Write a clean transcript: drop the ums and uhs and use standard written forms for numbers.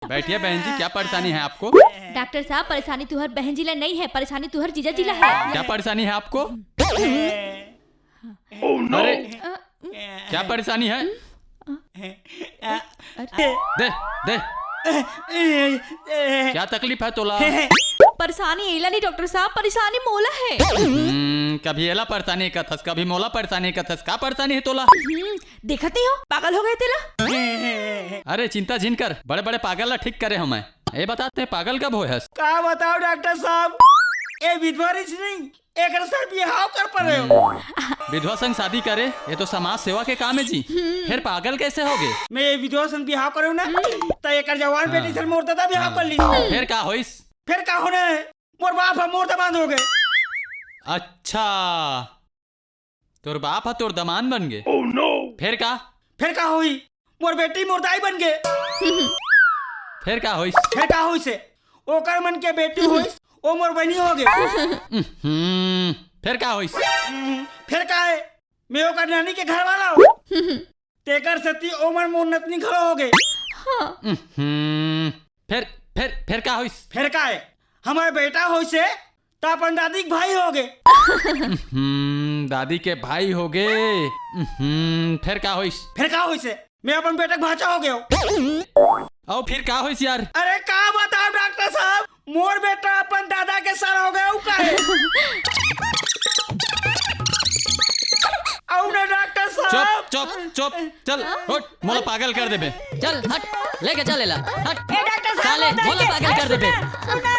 बैठिए बहन जी, क्या परेशानी है आपको? डॉक्टर साहब, परेशानी तुहर बहन जिला नहीं है, परेशानी तुहर जीजा जिला है। क्या परेशानी है आपको? अरे क्या परेशानी है? दे दे, क्या तकलीफ है तोला? परेशानी एला नहीं डॉक्टर साहब, परेशानी मोला है। कभी एला परेशानी का थस, कभी मोला परेशानी का थस। क्या परेशानी है तोला? देखत नहीं हो, पागल हो गए तेला। अरे चिंता झिन कर, बड़े बड़े पागल ला ठीक करे हमें। ये बताते हैं पागल कब होयस? का बताओ डॉक्टर साहब, ए विधवा रिच नहीं एक साथ बिहाव कर पा रहे हो। विधवा संग शादी करे, ये तो समाज सेवा के काम है जी। फिर पागल कैसे होगे? मैं ये विधवा संग बिहाव करूँ ना तो एक जवान बेटी से मोर दादा बिहाव कर ली। फिर का होइस? फिर का होना है, मोर बाप है मोर दमाद हो गए। अच्छा, तोर बाप है तोर दमान बन गए। फिर का हुई, मोर बेटी मुर्दाई बन गए। फिर का होइस? फिर का हुई से ओकर मन के बेटी हुई, ओ मोर बहनी हो गए। फिर का होइस? फिर का है, मैं ओकर नानी के घर वाला हूँ। तेकर सती ओमर मोर नतनी घर हो गए। फिर का होइस? फिर का है, हमारे बेटा हो से तो अपन दादी के भाई हो गए। दादी के भाई हो गए। फिर का होइस? फिर का हुई से मैं अपन बेटा के भाचा हो गया। और फिर का होइस यार? अरे का बताओ डॉक्टर साहब, मोर बेटा अपन दादा के सर हो गया। का है आओ ना डॉक्टर साहब। चुप चल उठ, मोला पागल कर देबे। चल हट, लेके चल एला हट। ए डॉक्टर साहब, साले, बताइए। मोला पागल कर देबे। सुना,